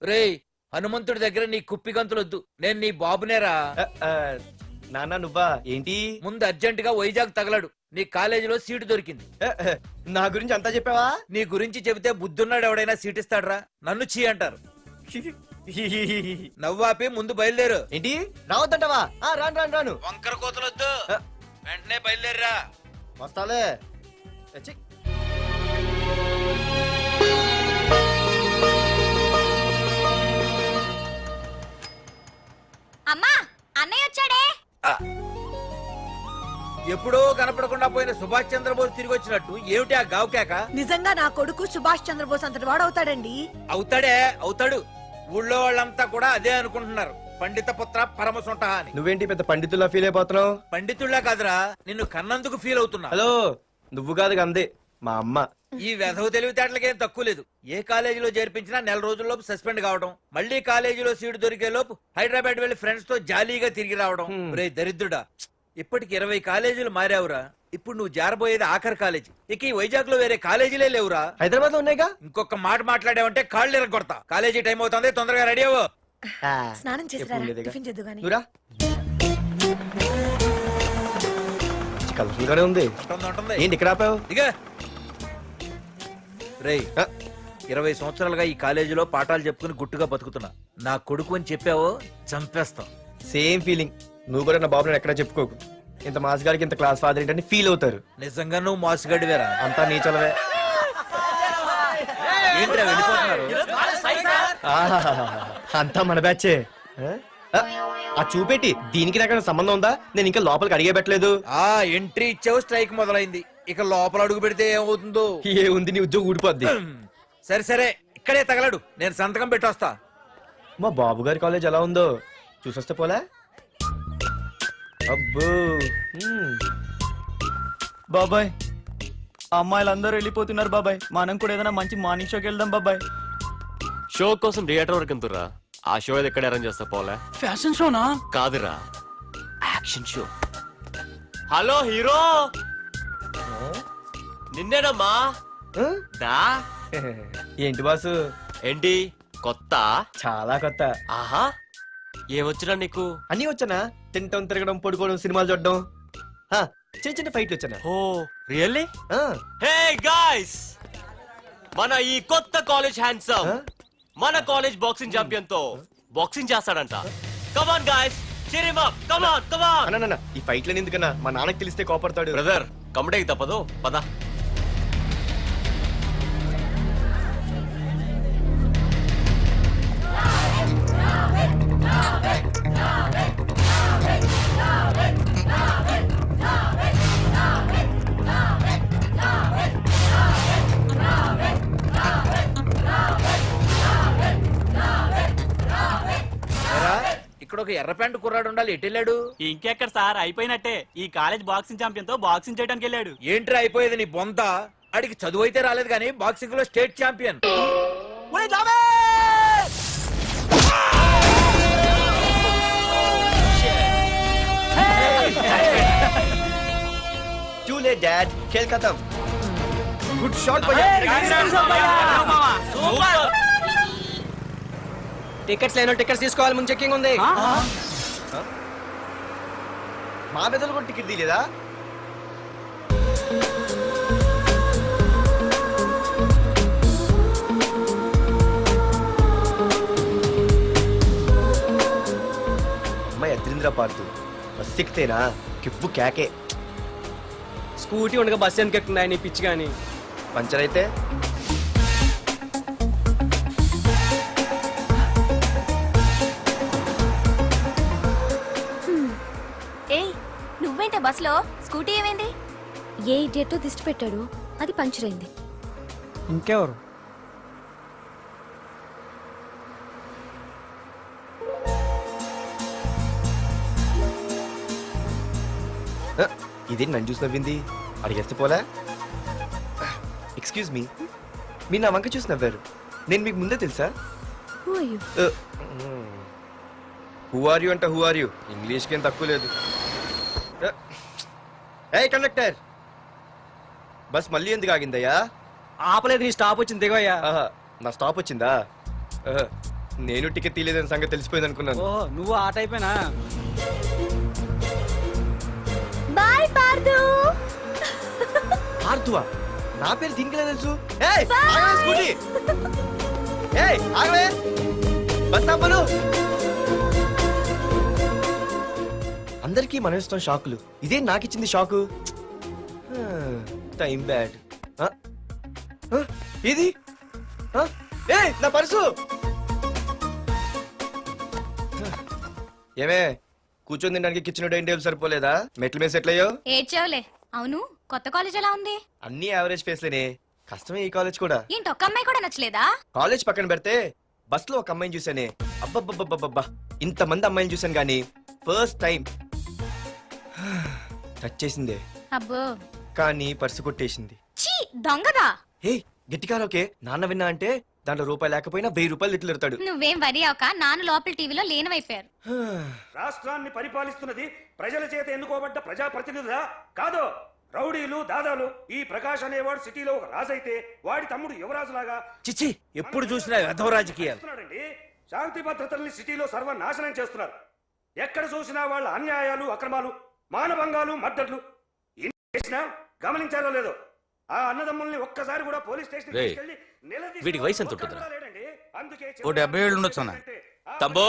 రేయ్, హనుమంతుడి దగ్గర నీ కుప్పి గంతులొద్దు, నేను నీ బాబునేరా. నాన్న నువ్వా ఏంటి? ముందు అర్జెంట్ గా వైజాగ్ తగలడు, నీ కాలేజీలో సీటు దొరికింది. నా గురించి అంతా చెప్పావా? నీ గురించి చెబితే బుద్ధున్నాడు ఎవడైనా సీట్ ఇస్తాడ్రా, నన్ను చీ అంటారు. నవ్వాపి ముందు బయలుదేరు. ఏంటి రావద్దంటావా? రాను రాను రాను. వంకర కోతలొద్దు, వెంటనే బయలుదేరరా. వస్తాలే. అమ్మా, అన్నయ్య వచ్చాడే. ఎప్పుడో కనపడకుండా పోయిన సుభాష్ చంద్రబోస్ తిరిగి వచ్చినట్టు ఏమిటి ఆ గావుకేక? నిజంగా నా కొడుకు సుభాష్ చంద్రబోస్ అంతటి వాడు అవుతాడండి. అవుతాడే, అవుతాడు. ఊళ్ళో వాళ్ళంతా కూడా అదే అనుకుంటున్నారు, పండిత పుత్ర పరమసుంట అని. నువ్వేంటి పెద్ద పండితుల్లా ఫీల్ అయిపోతున్నావు? పండితుళ్ళ కాదురా, నిన్ను కన్నందుకు ఫీల్ అవుతున్నా. హలో, నువ్వు కాదు అందే మా అమ్మ. ఈ వెధవ తెలివితేటలకేం తక్కువ లేదు. ఏ కాలేజీలో చేర్పించినా నెల రోజుల్లోపు సస్పెండ్ కావడం, మళ్ళీ కాలేజీలో సీటు దొరికే లోపు హైదరాబాద్ వెళ్లి ఫ్రెండ్స్ తో జాలీగా తిరిగి రావడం. రే దరిద్రుడా, ఇప్పటికి 20 కాలేజీలు మారావురా. ఇప్పుడు నువ్వు జారబోయేది ఆఖరి కాలేజీ. ఇక ఈ వైజాగ్ లో వేరే కాలేజీలే లేవురా. హైదరాబాద్ లో ఉన్నాయిగా. ఇంకొక మాట మాట్లాడావంటే కాళ్ళు ఎరగొడతా. కాలేజీ టైం అవుతుంది, తొందరగా రెడీ అవ్వు. స్నానం చేసిరా, టిఫిన్ చేద్దు గాని. కలర్ఫుల్ గానే ఉంది. ఏంటి ఇక్కడ ఆపావు? ఇక రేయ్, 20 సంవత్సరాలుగా ఈ కాలేజీలో పాఠాలు చెప్పుకుని గుట్టుగా బతుకుతున్నా. నా కొడుకు అని చెప్పావో చంపేస్తాం. Same feeling. నువ్వు కూడా నా బాబు నేను ఎక్కడా చెప్పుకోకు. ఇంత మాస్ గారికి ఇంత క్లాస్ ఫాదర్ ఏంటని ఫీల్ అవుతారు. నిజంగా నువ్వు మోసగాడివేరా. అంతా నీ చలవే. ఏంట్రా వెళ్ళిపోతున్నారు? అంతా మన బ్యాచే. ఆ చూపెట్టి దీనికి నాకైనా సంబంధం ఉందా? నేను ఇంకా లోపలికి అడిగే పెట్టలేదు. ఎంట్రీ ఇచ్చావు, స్ట్రైక్ మొదలైంది. ఇక లోపల అడుగు పెడితే ఏమవుతుందో. ఏ ఉంది, నీ ఉద్యోగం ఊడిపోద్ది. సరే సరే, ఇక్కడే తగలడు, నేను సంతకం పెట్టొస్తా. మా బాబు గారి కాలేజ్ ఎలా ఉందో చూసొస్తే పోలే. అబ్బో, బాబాయ్ అమ్మాయిలందరూ వెళ్ళిపోతున్నారు బాబాయ్, మనం కూడా ఏదైనా మంచి మార్నింగ్ షోకి వెళ్దాం బాబాయ్. షో కోసం థియేటర్ వరకు ఎంతురా? ఆ షో ఏది ఎక్కడ అరేంజ్ చేస్తా పోలే? ఫ్యాషన్ షోనా? కాదురా, యాక్షన్ షో. హలో హీరో, నిన్నేనమ్మా. దా. ఏంటి బాసు? ఏంటి కొత్త? చాలా కొత్త. ఆహా, ఏమొచ్చినా నీకు? అన్నీ వచ్చానా? తింటం, తిరగడం, పడుకోవడం, సినిమాలు చూడడం, చిన్న చిన్న ఫైట్లు వచ్చానా? ఓ రియల్లీ? హే గాయ్స్, మన ఈ కొత్త కాలేజ్ హ్యాండ్సమ్ మన కాలేజ్ బాక్సింగ్ ఛాంపియన్ తో బాక్సింగ్ చేస్తాడంట. Come on guys, cheer him up. Come on, come on. అన్న ఈ ఫైట్లని ఎందుకన్నా? మా నాన్నకి తెలిస్తే కోపడతాడు. బ్రదర్, కమడేకి తప్పదు, పద. ఇక్కడ ఒక ఎర్ర ప్యాంటు కుర్రాడు ఉండాలి, ఎటు వెళ్ళాడు? ఇంకెక్కడ సార్, అయిపోయినట్టే. ఈ కాలేజ్ బాక్సింగ్ ఛాంపియన్ తో బాక్సింగ్ చేయడానికి వెళ్ళాడు. ఏంట్రా అయిపోయేది నీ బొంత? అడిగి చదువు అయితే రాలేదు కానీ బాక్సింగ్ లో state champion. Too late, Dad. खेल खत्म. Good shot, भैया. టికెట్స్ లేనో టికెట్స్ తీసుకోవాలి, ముందు చెక్కింగ్ ఉంది. మా పెద్దలు కూడా టికెట్ తీయలేదా? అమ్మాయి అద్రింద్ర పార్తు బస్ ఎక్కితేనా కిప్పు కేకే. స్కూటీ ఉండగా బస్సు ఎందుకు ఎక్కుతుంది నీ పిచ్చి కానీ? పంచర్ అయితే నువ్వేంటే బస్సులో? స్కూటీ ఏమైంది? ఏ ఇడియట్ దిష్టి పెట్టాడు, అది పంచర్ అయింది. ఇంకెవరు? ఇదేంటి నన్ను చూసి నవ్వింది? అడిగేస్తే పోలే. ఎక్స్క్యూజ్ మీ, మీరు నా వంక చూసి నవ్వారు. నేను మీకు ముందే తెలుసా? హూ ఆర్ యూ అంటే హూ ఆర్ యూ, ఇంగ్లీష్కి ఏం తక్కువ లేదు. ఏ కండక్టర్, బస్ మళ్ళీ ఎందుకు ఆగిందయ్యా? ఆపలేదు, నీ స్టాప్ వచ్చింది దిగవయ్యా. నా స్టాప్ వచ్చిందా? నేను టికెట్ తీయలేదని సంగతి తెలిసిపోయింది అనుకున్నాను. ఓహో నువ్వు ఆ టైపేనా? బాయ్ పార్దు. ఆర్తువా? నా పేరు దీనికి తెలుసు. ఏయ్, ఆగవే స్కూటీ. ఏయ్, ఆగవే. బస్ ఆపను. అందరికీ మనం ఇస్తాం షాకులు, ఇదే నాకు ఇచ్చింది షాకు. Time bad. ఇది ఏయ్, నా పర్సు. ఏమే కూర్చొని తినడానికి కిచెన్ డైనింగ్ టేబుల్ సరిపోలేదా? మెట్ల మీద సెట్ అయ్యో. ఏడ్చావులే. అవును, కొత్త కాలేజ్ ఎలా ఉంది? అన్ని యావరేజ్ ఫేస్లేనే. కష్టమే ఈ కాలేజ్ కూడా. ఏంటి, ఒక్క అమ్మాయి కూడా నచ్చలేదా? కాలేజ్ పక్కన పెడితే బస్ లో ఒక అమ్మాయిని చూసానే, అబ్బబ్బబ్బబ్బబ్బా, ఇంతమంది అమ్మాయిని చూసాను గానీ ఫస్ట్ టైం టచ్ చేసిందే. అబ్బో, కానీ పర్సు కొట్టేసింది. చీ దొంగదా. హే గట్టిగా ఓకే, నాన్న విన్నా అంటే దాంట్లో రూపాయి లేకపోయినా 1000 రూపాయలు తిట్లు. నువ్వేం వరి అవక, నాన్న లోపల టీవీలో లీనమైపోయారు. రాష్ట్రాన్ని పరిపాలిస్తున్నది ప్రజల చేత ఎన్నుకోబడ్డ ప్రజాప్రతినిధులా కాదు, రౌడీలు దాదాలు. ఈ ప్రకాష్ అనేవాడు సిటీలో ఒక రాజైతే వాడి తమ్ముడు యువరాజులాగా చిచ్చి, ఎప్పుడు చూసినా వెధవ రాజకీయాలు. చేస్తున్నాడండి. శాంతి భద్రతల్ని సిటీలో సర్వనాశనం చేస్తున్నారు. ఎక్కడ చూసినా వాళ్ళ అన్యాయాలు, అక్రమాలు, మానభంగాలు, మద్దతులు. ఇన్ని చేసినా గమనించారో లేదో, ఆ అన్నదమ్ముల్ని ఒక్కసారి కూడా పోలీస్ స్టేషన్ రేయ్, వీడికి వయసు ఎంత ఉంటుందిరా? ఓ 70 ఏళ్ళు ఉండొచ్చు అన్న. తమ్ముడు?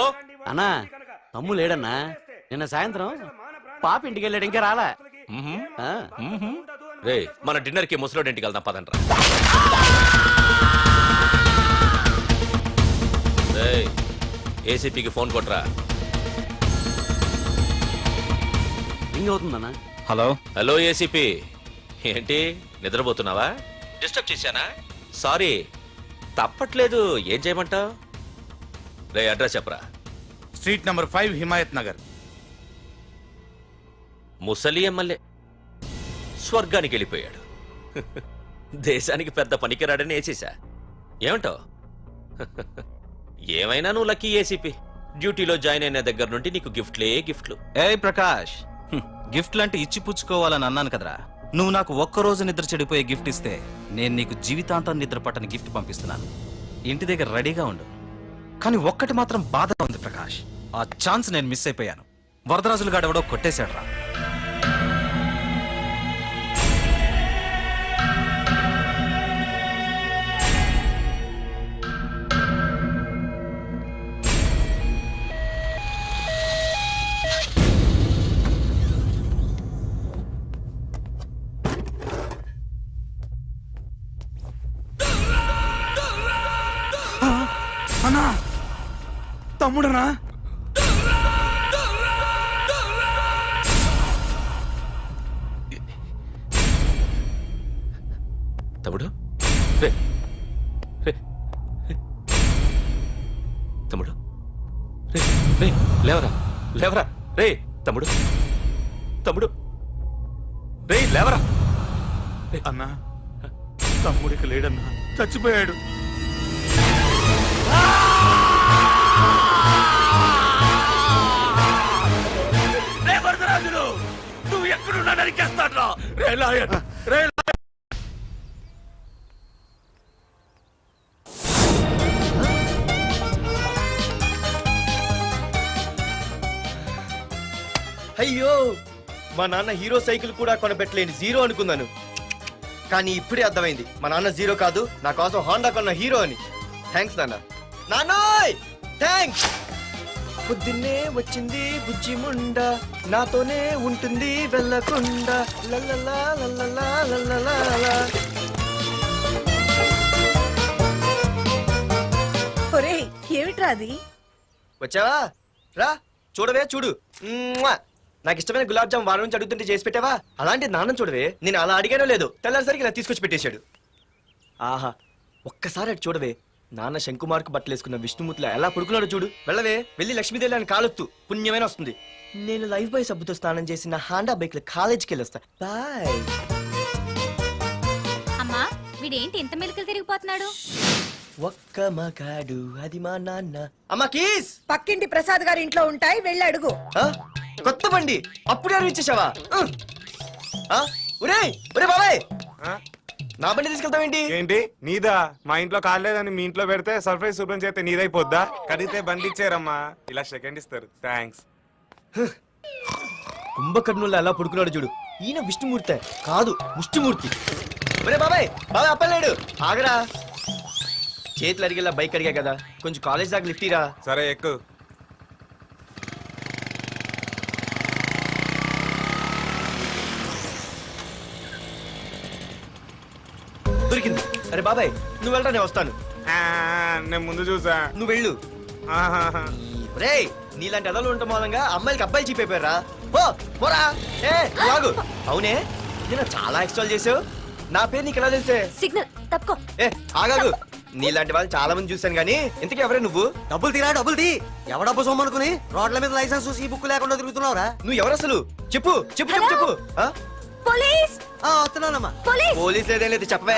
అన్నా, తమ్ము లేడన్నా. నిన్న సాయంత్రం పాప ఇంటికి వెళ్ళాడు, ఇంకా రాలా. రే, మన డిన్నర్ కి ముసలోడి ఇంటికి వెళ్దాం పదండ్రా. రేయ్, ఏసీపీకి ఫోన్ కొట్రా. రింగ్ అవుతుందన్నా. హలో. హలో ఏసీపీ, ఏంటి నిద్రపోతున్నావా? డిస్టర్బ్ చేశానా? సారీ, తప్పట్లేదు. ఏం చేయమంటావు? రే, అడ్రస్ చెప్పరా. Street number 5 Himayat Nagar. ముసలి ఎమ్మెల్యే స్వర్గానికి వెళ్ళిపోయాడు. దేశానికి పెద్ద పనికిరాడని వేసేసా. ఏమంటావు? ఏమైనా నువ్వు లక్కీ ఏసీపీ. డ్యూటీలో జాయిన్ అయిన దగ్గర నుండి నీకు గిఫ్ట్లు. ఏ ప్రకాష్, గిఫ్ట్ లాంటి ఇచ్చి పుచ్చుకోవాలని అన్నాను కదరా. నువ్వు నాకు ఒక్కరోజు నిద్ర చెడిపోయే గిఫ్ట్ ఇస్తే నేను నీకు జీవితాంతం నిద్ర పట్టని గిఫ్ట్ పంపిస్తున్నాను. ఇంటి దగ్గర రెడీగా ఉండు. కానీ ఒక్కటి మాత్రం బాధగా ఉంది ప్రకాష్, ఆ ఛాన్స్ నేను మిస్ అయిపోయాను. వరదరాజులు గాడెవడో కొట్టేశాడు రా. అన్నా, తమ్ముడనా? తమ్ముడు? రే, రే, తమ్ముడు, రే, లేవరా. రే తమ్ముడు, రే లేవరా. అన్నా, తమ్ముడికి లేడన్నా, చచ్చిపోయాడు. నువ్వు ఎక్కడున్నా నరికేస్తాడ్రా. రే లాయర్, రే అయ్యో, మా నాన్న హీరో సైకిల్ కూడా కొనబెట్టలేని జీరో అనుకున్నాను. కానీ ఇప్పుడే అర్థమైంది, మా నాన్న జీరో కాదు, నా కోసం హోండా కొన్న హీరో అని. థ్యాంక్స్ నాన్న. నాన్నోయ్ థ్యాంక్స్. పొద్దున్నే వచ్చింది బుజ్జి ముండ, నాతోనే ఉంటుంది వెళ్ళకుండా. లల్లలా లల్లలా లల్లలా. ఒరేయ్, ఏమిట్రా అది? వచ్చావా? రా చూడవే, చూడు. మ్వా! నాకు ఇష్టమైన గులాబ్ జామ్ వారం నుంచి అడుగుతుంటే చేసి పెట్టావా? అలాంటి నాన్న చూడవే, నేను అలా అడిగానో లేదో తెల్లారిసరికి ఇలా తీసుకొచ్చి పెట్టేశాడు. ఆహా, ఒక్కసారి అటు చూడవే, నాన్న శంకుమార్కు బట్టలేసుకున్న విష్ణుమూర్తిలో ఎలా పడుకున్నాడు చూడు. వెళ్ళవే, వెళ్ళి లక్ష్మీదేవి అని కాలొత్తు, పుణ్యమైన వస్తుంది. నేను లైఫ్ బాయ్ సబ్బుతో స్నానం చేసి నా హాండా బైక్ లో కాలేజీకి వెళ్ళొస్తా. బాయ్. అమ్మా, వీడేంటి ఇంత మెలికలు తిరిగిపోతున్నాడు? ఒక్క మగాడు అది మా నాన్న. అమ్మా కీస్. పక్కింటి ప్రసాద్ గారి ఇంట్లో ఉంటాయి, వెళ్ళి అడుగు. ఆ? కొత్త బండి అప్పుడే అరువు ఇచ్చేసావా? ఒరే ఒరే బాబాయ్, నా బండి తీసుకెళ్తావేంటి? ఏంటి నీదా? మా ఇంట్లో కాలేదని మీ ఇంట్లో పెడితే సర్ప్రైజ్ శుభ్రం చేస్తే నీదైపోద్దా? కడిగితే బండి ఇచ్చారమ్మా, ఇలా సెకండ్ ఇస్తారు. థ్యాంక్స్. కుంభకర్ణుల్లో ఎలా పడుకున్నాడు చూడు. ఈయన విష్ణుమూర్తి కాదు, ముష్టిమూర్తి. ఒరే బాబాయ్, బాబాయ్ అప్పలేడు, ఆగరా. చేతులు అడిగేలా బైక్ అడిగా కదా, కొంచెం కాలేజ్ దాకా లిఫ్ట్ ఇరా. సరే ఎక్కు. దొరికింది. అరే బాబాయ్ నువ్వు వెళ్ళరా, నేను వస్తాను. ఆ, నేను ముందు చూసా. నువ్వు వెళ్ళు. ఆహాహా. రే నీలాంటి అదలు ఉండటం మూలంగా అమ్మాయిలకి అబ్బాయిలు చీపైపోయారా? పో పోరా. ఏ నువ్వు ఆగు. అవునే నేను చాలా ఎక్స్ట్రాల్ చేసావు. నా పేరు నీకు ఎలా తెలిసే? సిగ్నల్ తప్పుకో. ఏ ఆగాగు. నీలాంటి వాళ్ళు చాలా మంది చూశాను గానీ ఇంతకీ ఎవరే నువ్వు? డబ్బులు తీరా, డబ్బులు తీ. ఎవడబ్బు సొమ్మనుకుని రోడ్ల మీద లైసెన్స్ ఈ బుక్ లేకుండా తిరుగుతున్నావురా? నువ్వు ఎవరు అసలు? చెప్పు చెప్పు చెప్పు చెప్పు. ఆ? పోలీస్ వస్తున్నానమ్మా. పోలీస్ పోలీస్ ఏదేం లేదు, చెప్పవే.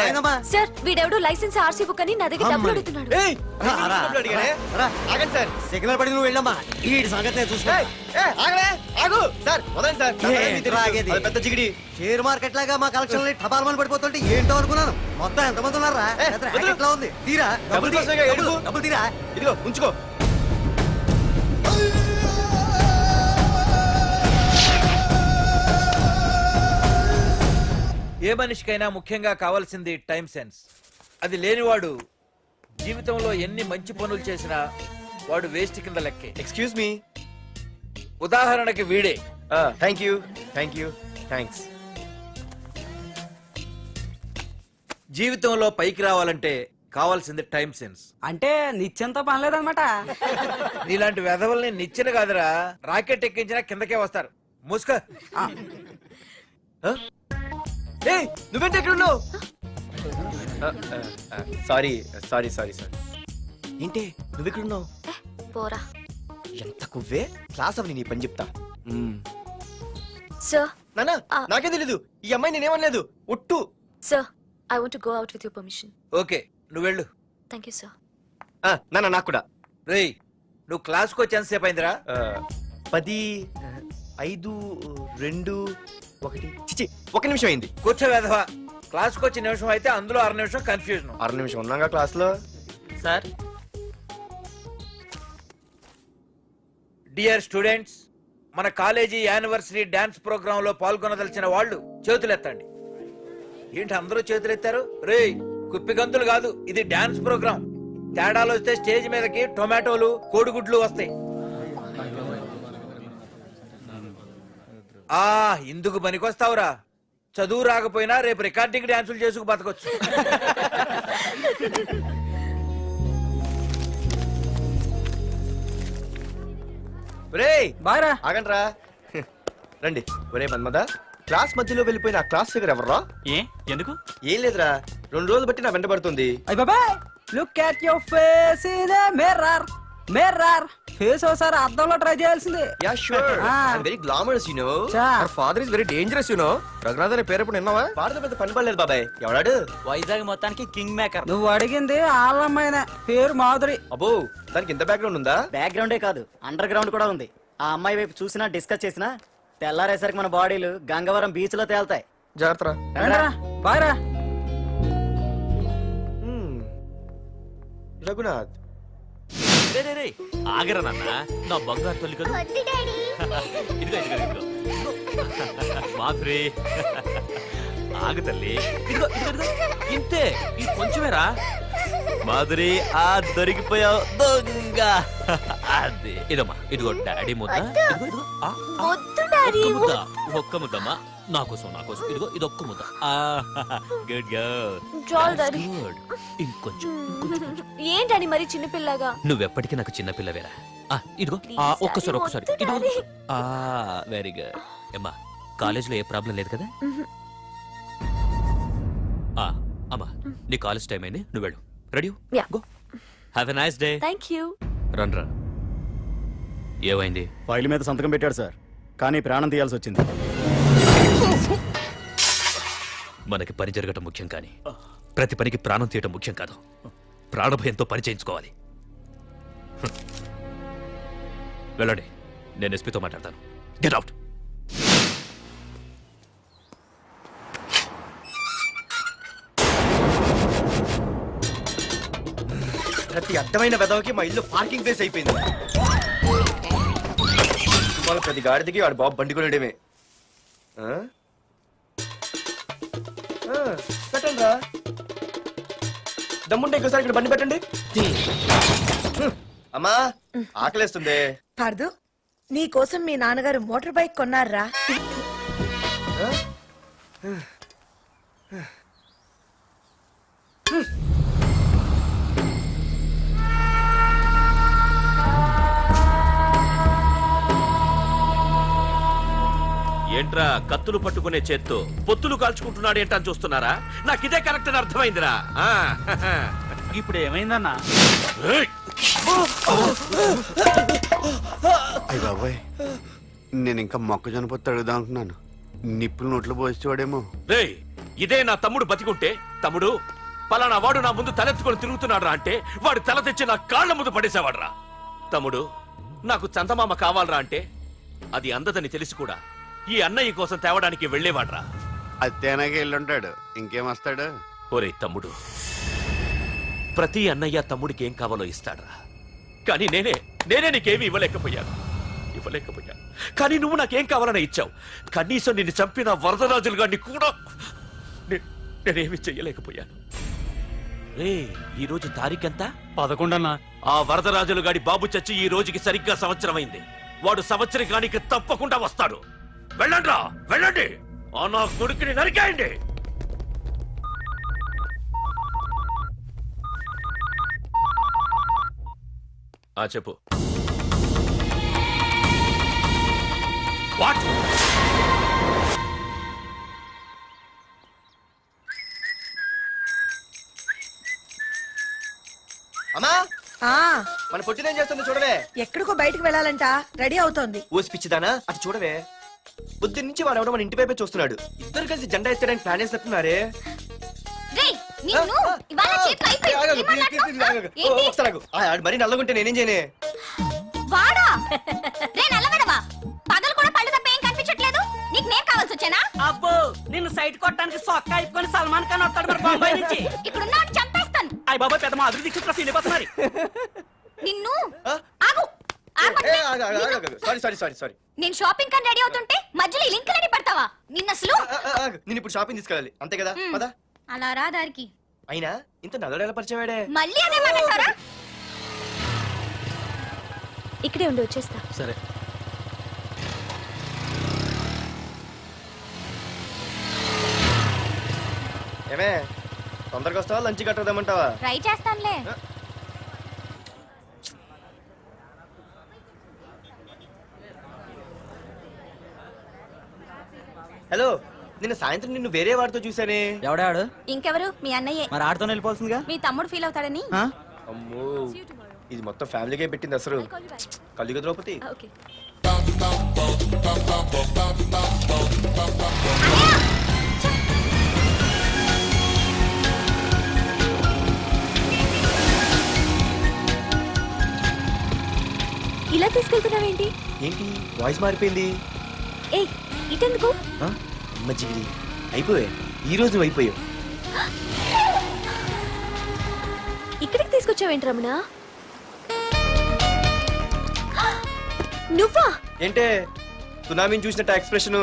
సార్, వీడెవడో లైసెన్స్ ఆర్సీ బుక్ అని నా దగ్గర డబ్బులు అడుగుతున్నాడు. ఏయ్, రా, రా. డబ్బులు అడిగానే? రా. ఆగండి సార్. సిగ్నల్ పడి నువ్వు వెళ్ళమ్మా. ఈ సంగతి నేను చూసుకో. ఏయ్, ఏ, ఆగలే, ఆగు. సార్ వదండి సార్. నా ఏ, పేరు మీకు తెలుసు. ఆగేది. అది పెద్ద జిగిడి. షేర్ మార్కెట్ లాగా మా కలెక్షన్ టపాల్మని పడిపోతుంటే ఏంటో అనుకున్నాను. మొత్తం ఎంతమంది ఉన్నారా? ఏ, పెద్ద వదిలు. racket లా ఉంది. తీరా డబ్బులు తీ. కోసమేగా ఏడుపు. డబ్బులు తీరా. ఇదిగో ఉంచుకో. ఏ మనిషికైనా ముఖ్యంగా కావాల్సింది టైం సెన్స్. అది లేనివాడు జీవితంలో ఎన్ని మంచి పనులు చేసినా వాడు వేస్ట్ కింద లెక్కే. Excuse me. ఉదాహరణకి వీడే. Thank you thank you thanks. జీవితంలో పైకి రావాలంటే కావాల్సింది టైం సెన్స్. అంటే నిత్యంతో పనిలేదన్నమాట. నీలాంటి వెధవల్ని నిచ్చెన కాదురా, రాకెట్ ఎక్కించినా కిందకే వస్తారు. ముసుక. ఏయ్ నువ్వేంటి ఎక్కడ ఉన్నావు? Sorry sorry sorry sorry. ఏంటి నువ్వు ఎక్కడ ఉన్నావు? పోరా. ఎంత కువ్వే. క్లాస్ అవని నీ పని చెప్తా. సార్, నానా నాకేం తెలీదు. ఈ అమ్మాయి నేనేమనలేదు, ఒట్టు. Sir, I want to go out with your permission. Okay నువ్వు వెళ్ళు. Thank you sir. నానా నాకు కూడా. రేయ్ నువ్వు క్లాస్కి వచ్చి ఎంతసేపు అయిందిరా? 10, 5, 2, 1 చిచి 1 నిమిషం అయింది. కూర్చో వెధవా. క్లాస్కి వచ్చి నిమిషం అయితే అందులో 6 నిమిషం కన్ఫ్యూజన్. 6 నిమిషం ఉన్నాగా క్లాస్ లో. సార్, డియర్ స్టూడెంట్స్, మన కాలేజీ యానివర్సరీ డాన్స్ ప్రోగ్రామ్ లో పాల్గొనదలిచిన వాళ్ళు చేతులెత్తండి. ఏంటి అందరూ చేతులెత్తారు? రేయ్ కుప్పి గంతులు కాదు, ఇది డాన్స్ ప్రోగ్రామ్. తేడాలు వస్తే స్టేజ్ మీదకి టొమాటోలు కోడిగుడ్లు వస్తాయి. ఇందుకు పనికొస్తావురా. చదువు రాకపోయినా రేపు రికార్డింగ్ డాన్సులు చేసుకు బతకొచ్చు. ఒరేయ్ బాయ్రా. ఆగండ్రా. రండి. ఒరే మన్మద, క్లాస్ మధ్యలో వెళ్ళిపోయిన ఆ క్లాస్ ఫిగర్ ఎవర్రా? ఏ ఎందుకు? ఏం లేదురా, 2 రోజులు బట్టి నా వెంట పడుతుంది. అయ్య బాబాయ్, look at your face in a mirror. Mirror face ఒకసారి అద్దంలో ట్రై చేయాల్సింది. Yeah sure. I'm very glamorous you know. Our father is very dangerous you know. Raghunath అనే పేరు ఎప్పుడు విన్నావా? ఫాదర్ పెద్ద పని పడలేదు బాబాయ్. ఎవడాడు? వైజాగ్ మొత్తానికి కింగ్ మేకర్. నువ్వు అడిగింది ఆళ్ళమ్మాయిన పేరు మాధురి. అబ్బో దానికి ఇంత బ్యాక్గ్రౌండ్ ఉందా? బ్యాక్గ్రౌండే కాదు, అండర్ గ్రౌండ్ కూడా ఉంది. ఆ అమ్మాయి వైపు చూసినా డిస్కస్ చేసినా తెల్లారేసరికి మన బాడీలు గంగవరం బీచ్ లో తేల్తాయి. జాగ్రత్త. బాయ్రా. రఘునాథ్ రే రే రే ఆగరా నాన్న, నా బంగారు తల్లి కదా. ఇదిగో ఇదిగో ఇదిగో మాధురి, ఆగు తల్లి. ఇదిగో ఇదిగో ఇదిగో ఇంతే, ఇది కొంచెమేరా. మాధురి ఆ దొరికిపోయావు దొంగ. అదే ఇదమ్మా, ఇదిగో డాడీ ముద్ద. ఇదిగో ఇదిగో ఒక్క ముద్ద, ఒక్క ముద్దమ్మా. నా కోసం నా కోసం. ఇదిగో ఇది ఒక్క ముద్ద. Good girl. గుడ్. ఇంకొంచెం. ఏంటని మరి చిన్నపిల్లగా? నువ్వెప్పటికీ నాకు చిన్న పిల్లవేరా. ఇదిగో ఒక్కసారి ఒక్కసారి. ఇదిగో వెరీ గుడ్. అమ్మా కాలేజీలో ఏ ప్రాబ్లం లేదు కదా? అమ్మా నీ కాలేజ్ టైం అయింది, నువ్వు వెళ్ళు. Ready? Yeah. Go. Have a nice day. Thank you. Run రా. ఏమైంది? ఫైల్ మీద సంతకం పెట్టాడు సార్, కానీ ప్రాణం తీయాల్సి వచ్చింది. మనకి పని జరగటం ముఖ్యం, కానీ ప్రతి పనికి ప్రాణం తీయటం ముఖ్యం కాదు. ప్రాణభయంతో పని చేయించుకోవాలి. వెళ్ళండి, నేను ఎస్పీతో మాట్లాడతాను. Get out. ఈ అడ్డమైన వెదవకి మా ఇల్లు పార్కింగ్ ప్లేస్ అయిపోయింది. వాళ్ళ ప్రతి గాడిదకి వాడు బాబు బండి కొనడమే. పెట్టండి రా, దమ్ముంటే ఇంకోసారి ఇక్కడ బండి పెట్టండి. అమ్మా ఆకలేస్తుంది. పార్దు, నీ కోసం మీ నాన్నగారు మోటార్ బైక్ కొన్నారా? ఏంట్రా కత్తులు పట్టుకునే చేత్తో పొత్తులు కాల్చుకుంటున్నాడు ఏంటని చూస్తున్నారా? నాకు ఇదే కరెక్ట్ అని అర్థమైందిరా. ఇప్పుడు ఏమైందన్నా? అయ్య బాబాయ్, నేను ఇంకా మొక్కజొన్న పొత్తు అడుగుదాం అనుకున్నాను. నిప్పులు నోట్లో పోసేవాడేమో. రేయ్, ఇదే నా తమ్ముడు బతికుంటే, తమ్ముడు పలానా వాడు నా ముందు తలెత్తుకొని తిరుగుతున్నాడు అంటే వాడు తల తెచ్చి నా కాళ్ళ ముందు పడేసేవాడ్రా. తమ్ముడు నాకు చందమామ కావాలరా అంటే అది అందదని తెలిసి కూడా ఈ అన్నయ్య కోసం తేవడానికి వెళ్లేవాడ్రా. అత్తేనాగే వెళ్ళుంటాడు, ఇంకేం వస్తాడు? ఒరే తమ్ముడు, ప్రతి అన్నయ్య తమ్ముడికి ఏం కావాలో ఇస్తాడ్రా. కానీ నేనే నీకేమీ ఇవ్వలేకపోయాను. కానీ నువ్వు నాకేం కావాలని ఇచ్చావు. కనీసం నిన్ను చంపిన వరదరాజులు గారిని కూడా నేనేమి చెయ్యలేకపోయాను. రే, ఈ రోజు తారీఖెంత? 11 అన్నా. ఆ వరదరాజులు గాడి బాబు చచ్చి ఈ రోజుకి సరిగ్గా సంవత్సరమైంది. వాడు సంవత్సరానికి తప్పకుండా వస్తాడు. వెళ్ళండ్రా, వెళ్ళండి. ఆ నా కొడుకుని నరికేయండి. చెప్పు. వాట్? అమ్మా, ఆ మన పొట్టినేం చేస్తుంది చూడవే. ఎక్కడికో బయటకు వెళ్ళాలంట, రెడీ అవుతోంది. ఓసి పిచ్చిదానా, అది చూడవే. పొద్దున్న నుంచి వాడు ఎవడో మన ఇంటి వైపే చూస్తున్నాడు. ఇద్దరు కలిసి జెండా ఎత్తడానికి ప్లాన్ వేస్తున్నట్టున్నారే. రేయ్, నిన్ను ఇవాళ చేతులు అయిపోయి ఏం మాట్లాడుతున్నావ్? ఏంటి? మరి నల్లగుంటే నేనేం చేయనే? వాడా? రే నల్లగడవా, పగలు కూడా పళ్ళు తప్ప ఏం కనిపించట్లేదు. నీకు నేను కావాల్సి వచ్చానా? అబ్బో, నిన్ను సైట్ కొట్టడానికి సొక్క అయిపోయి సల్మాన్ ఖాన్ వస్తాడు మరి బొంబాయి నుంచి. ఇక్కడున్న వాడిని చంపేస్తాను. అయ్య బాబా, పెద్ద మా అభివృద్ధి చుట్టూ వెళ్ళిపోతున్నారు. నిన్ను ఆ? ఆగు. సారీ. నేను షాపింగ్ కని రెడీ అవుతుంటే మధ్యలో ఈ లింకులని పడతావా? నిన్న అసలు నేను ఇప్పుడు షాపింగ్ తీసుకెళ్ళాలి, అంతే కదా? పదా. అలా రా దారికి. అయినా ఇంత నల్లడు ఎలా పరిచయం వాడే? మళ్ళీ అదే మాట్లాడతారా? ఇక్కడే ఉండి వచ్చేస్తా. సరే. ఏమే, తొందరగా వస్తావా? లంచ్ కట్టదామంటావా? ట్రై చేస్తానులే. హలో, నిన్న సాయంత్రం నిన్ను వేరే వాడితో చూసానే. ఎవడాడు? ఇంకెవరు? మీ అన్నయ్యే. మరి ఆడుతో వెళ్ళిపోతుందిగా. మీ తమ్ముడు ఫీల్ అవుతాడని. అమ్మో, ఇది మొత్తం ఫ్యామిలీకే పెట్టింది అసలు. కలియుగ ద్రౌపది. ఓకే. ఇలా తీసుకెళ్తున్నావేంటి? ఏంటి వాయిస్ మారిపోయింది? ఏ, ఇటెందుకు? మజ్జిగిరి అయిపోయా, ఈ రోజు అయిపోయావు. ఇక్కడికి తీసుకొచ్చావేంటి రమణ? నువ్వా? ఏంటే సునామీని చూసినట్టు ఎక్స్ప్రెషన్?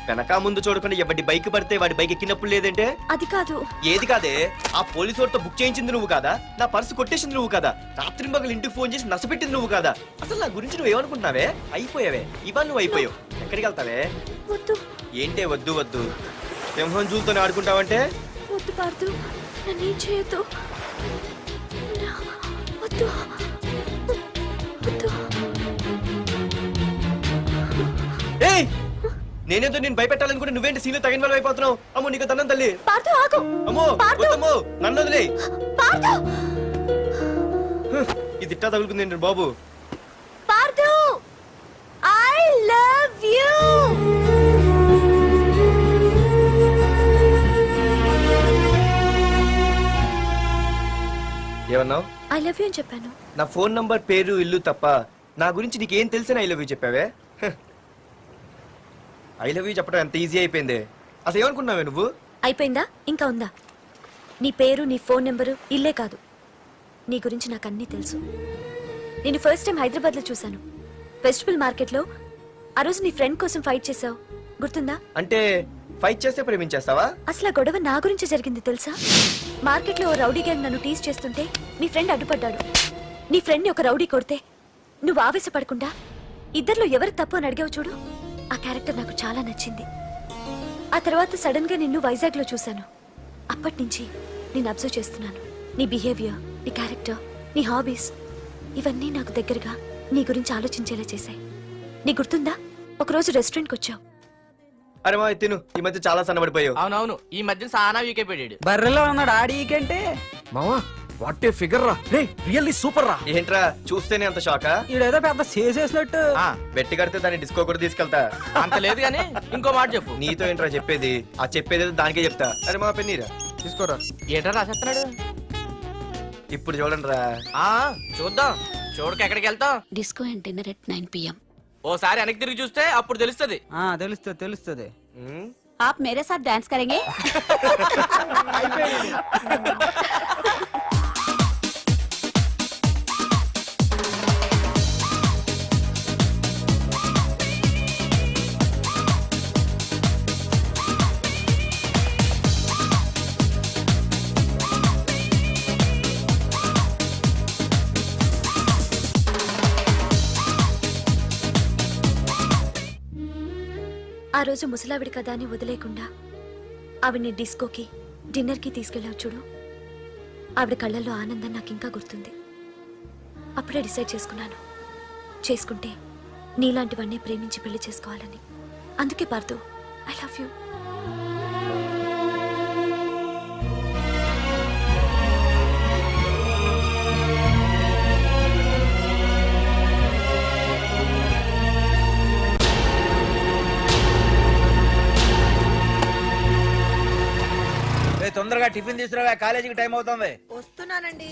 వెనక ముందు చూడకుండా ఎవడి బైక్ పడితే వాడి బైక్ ఎక్కినప్పుడు లేదంటే? అది కాదు. ఏది కాదే? ఆ పోలీసు వాడితో బుక్ చేయించింది నువ్వు కాదా? నా పర్సు కొట్టేసింది నువ్వు కాదా? రాత్రి మగలు ఇంటికి ఫోన్ చేసి నసపెట్టింది నువ్వు కాదా? అసలు నా గురించి నువ్వు ఏమనుకుంటున్నావే? అయిపోయావే, ఇవాళ నువ్వు అయిపోయావు. ఎక్కడికి వెళ్తావే? వద్దు ఏంటే వద్దు? సింహం జూలతో ఆడుకుంటావంటే? వద్దు పార్దు, నన్నేం చేయొద్దు. వద్దు వద్దు. ఏయ్, నేనేదో నేను భయపెట్టాలనుకుంటే నువ్వేంటి సీన్లో తగిన వాళ్ళు అయిపోతున్నావు? అమ్మో, నీకు దండం తల్లి. పార్దు ఆగు. అమ్మో వద్దమ్మో, నన్ను వదిలే. పార్దు, ఇది ఇట్టా తగులుకుంది బాబు. పార్దు, ఐ లవ్ యూ. ఏమన్నావు? ఐ లవ్ యూ అని చెప్పాను. నా ఫోన్ నంబర్, పేరు, ఇల్లు తప్ప నా గురించి నీకేం తెలిసిన ఐ లవ్ యూ చెప్పావే? ఐ లవ్ యూ చెప్పడం ఎంత ఈజీ అయిపోయింది. అసలు ఏమనుకున్నావే నువ్వు? అయిపోయిందా? ఇంకా ఉందా? నీ పేరు, నీ ఫోన్ నెంబరు, ఇల్లే కాదు, నీ గురించి నాకు అన్నీ తెలుసు. నేను ఫస్ట్ టైం హైదరాబాద్ లో చూశాను, వెజిటబుల్ మార్కెట్ లో. ఆ రోజు నీ ఫ్రెండ్ కోసం ఫైట్ చేసావు, గుర్తుందా? అంటే ఫైట్ చేస్తే ప్రేమించేస్తావా? అసలు ఆ గొడవ నా గురించి జరిగింది తెలుసా? మార్కెట్ లో ఓ రౌడీ గ్యాంగ్ నన్ను టీజ్ చేస్తుంటే నీ ఫ్రెండ్ అడ్డుపడ్డాడు. నీ ఫ్రెండ్ ఒక రౌడీ కొడితే నువ్వు ఆవేశపడకుండా ఇద్దర్లో ఎవరు తప్పు అని అడిగావు చూడు, ఆ క్యారెక్టర్ నాకు చాలా నచ్చింది. ఆ తర్వాత సడన్ గా నిన్ను వైజాగ్ లో చూశాను. అప్పటి నుంచి నేను అబ్జర్వ్ చేస్తున్నాను. నీ బిహేవియర్, నీ క్యారెక్టర్, నీ హాబీస్ ఇవన్నీ నాకు దగ్గరగా నీ గురించి ఆలోచించేలా చేశాయి. నీ గుర్తుందా, ఒకరోజు రెస్టారెంట్కి వచ్చావు. అరే మా తిను, ఈ మధ్య చాలా సన్నబడిపోయావు. అవునవును, ఈ మధ్య సానా వీకే పెట్టాడు. బర్రెలో ఉన్నాడు ఆడికంటే. మావా వాట్ ఏ ఫిగర్ రా రే, రియల్లీ సూపర్ రా. ఏంట్రా చూస్తేనే అంత షాకా? ఈడేదో పెద్ద చేసేసినట్టు. బెట్టి కడితే దాన్ని డిస్కో కూడా తీసుకెళ్తా. అంత లేదు కానీ ఇంకో మాట చెప్పు. నీతో ఏంట్రా చెప్పేది? ఆ చెప్పేది దానికే చెప్తా. అరే మా పెన్నీరా తీసుకోరా. ఏంటో రాసేస్తున్నాడు. ఇప్పుడు చూడండి రా. చూద్దాం, చూడక ఎక్కడికి వెళ్తాం. Disco and dinner at 9 PM. ఓసారి వెనక్కి తిరిగి చూస్తే అప్పుడు తెలుస్తుంది. తెలుస్తుంది తెలుస్తుంది. आप मेरे साथ डांस करेंगे? ఆ రోజు ముసలావిడి కదా అని వదిలేకుండా ఆవిడ్ని డిస్కోకి, డిన్నర్కి తీసుకెళ్ళావు చూడు, ఆవిడ కళ్ళల్లో ఆనందం నాకు ఇంకా గుర్తుంది. అప్పుడే డిసైడ్ చేసుకుంటే నీలాంటివన్నీ ప్రేమించి పెళ్లి చేసుకోవాలని. అందుకే పార్థు, ఐ లవ్ యూ. తొందరగా టిఫిన్ తీసుకురావా, కాలేజీకి టైం అవుతుంది. వస్తున్నానండి.